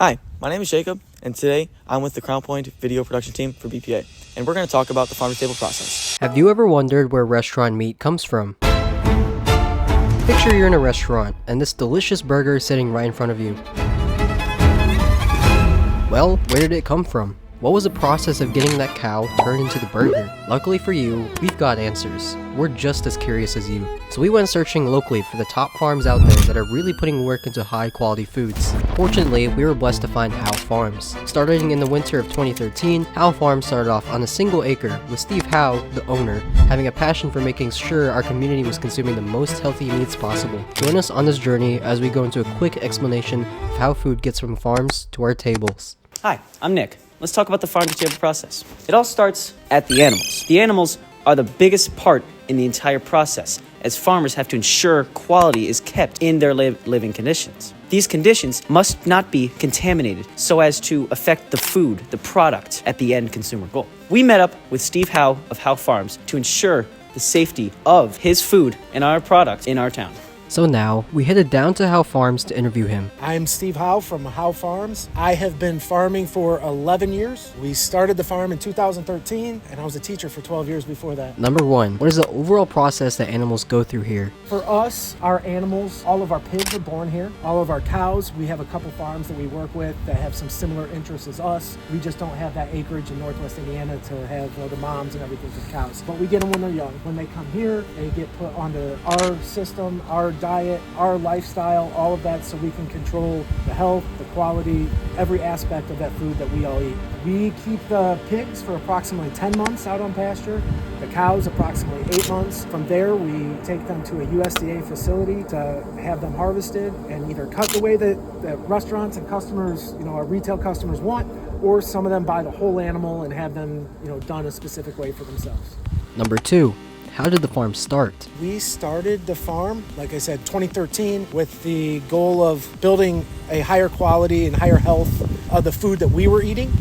Hi, my name is Jacob, and today I'm with the Crown Point video production team for BPA, and we're going to talk about the farm-to-table process. Have you ever wondered where restaurant meat comes from? Picture you're in a restaurant, and this delicious burger is sitting right in front of you. Well, where did it come from? What was the process of getting that cow turned into the burger? Luckily for you, we've got answers. We're just as curious as you. So we went searching locally for the top farms out there that are really putting work into high quality foods. Fortunately, we were blessed to find Howe Farms. Starting in the winter of 2013, Howe Farms started off on a single acre, with Steve Howe, the owner, having a passion for making sure our community was consuming the most healthy meats possible. Join us on this journey as we go into a quick explanation of how food gets from farms to our tables. Hi, I'm Nick. Let's talk about the farm-to-table process. It all starts at the animals. The animals are the biggest part in the entire process, as farmers have to ensure quality is kept in their living conditions. These conditions must not be contaminated so as to affect the food, the product, at the end consumer goal. We met up with Steve Howe of Howe Farms to ensure the safety of his food and our product in our town. So now, we headed down to Howe Farms to interview him. I'm Steve Howe from Howe Farms. I have been farming for 11 years. We started the farm in 2013, and I was a teacher for 12 years before that. Number 1, what is the overall process that animals go through here? For us, our animals, all of our pigs are born here. All of our cows, we have a couple farms that we work with that have some similar interests as us. We just don't have that acreage in Northwest Indiana to have the moms and everything for cows. But we get them when they're young. When they come here, they get put onto our system, our diet, our lifestyle, all of that, so we can control the health, the quality, every aspect of that food that we all eat. We keep the pigs for approximately 10 months out on pasture, the cows approximately 8 months. From there, we take them to a USDA facility to have them harvested and either cut the way that restaurants and customers, our retail customers want, or some of them buy the whole animal and have them, done a specific way for themselves. Number 2, how did the farm start? We started the farm, like I said, 2013, with the goal of building a higher quality and higher health of the food that we were eating.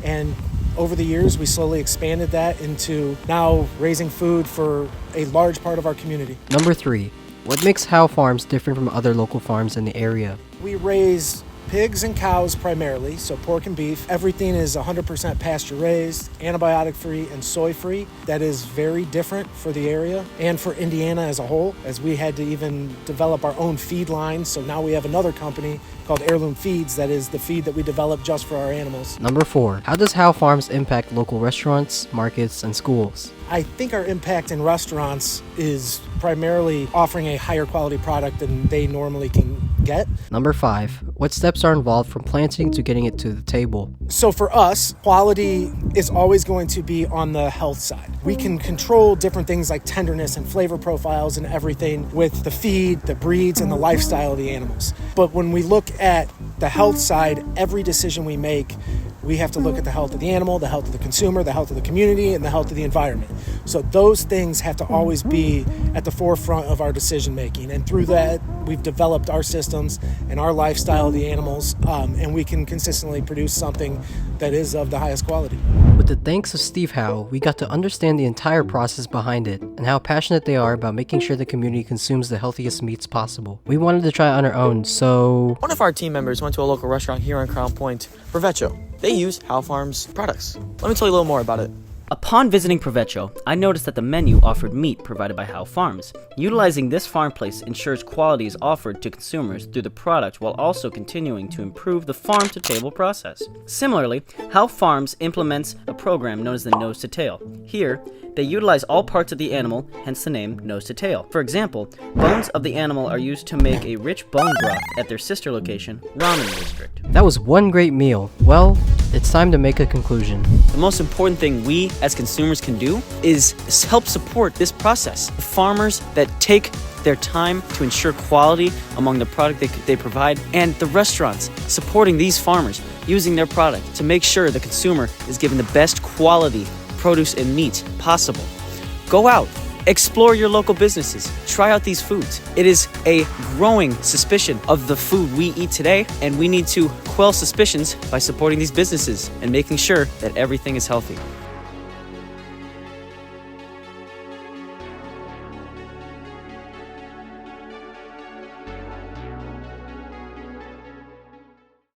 And over the years, we slowly expanded that into now raising food for a large part of our community. Number 3, what makes Howe Farms different from other local farms in the area? We raise pigs and cows primarily, so pork and beef. Everything is 100% pasture raised, antibiotic free, and soy free. That is very different for the area and for Indiana as a whole, as we had to even develop our own feed line. So now we have another company called Heirloom Feeds that is the feed that we develop just for our animals. Number 4, how does Howe Farms impact local restaurants, markets, and schools? I think our impact in restaurants is primarily offering a higher quality product than they normally can get. Number 5, what steps are involved from planting to getting it to the table? So for us, quality is always going to be on the health side. We can control different things like tenderness and flavor profiles and everything with the feed, the breeds, and the lifestyle of the animals. But when we look at the health side, every decision we make, we have to look at the health of the animal, the health of the consumer, the health of the community, and the health of the environment. So those things have to always be at the forefront of our decision making. And through that, we've developed our systems and our lifestyle of the animals, and we can consistently produce something that is of the highest quality. With the thanks of Steve Howe, we got to understand the entire process behind it and how passionate they are about making sure the community consumes the healthiest meats possible. We wanted to try it on our own, so One of our team members went to a local restaurant here in Crown Point, Provecho. They use Howe Farms products. Let me tell you a little more about it. Upon visiting Provecho, I noticed that the menu offered meat provided by Howe Farms. Utilizing this farm place ensures quality is offered to consumers through the product while also continuing to improve the farm-to-table process. Similarly, Howe Farms implements a program known as the Nose to Tail. Here, they utilize all parts of the animal, hence the name Nose to Tail. For example, bones of the animal are used to make a rich bone broth at their sister location, Ramen District. that was one great meal. Well, it's time to make a conclusion. The most important thing we as consumers can do is help support this process. The farmers that take their time to ensure quality among the product they provide, and the restaurants supporting these farmers using their product to make sure the consumer is given the best quality produce and meat possible. Go out, explore your local businesses, try out these foods. It is a growing suspicion of the food we eat today, and we need to quell suspicions by supporting these businesses and making sure that everything is healthy.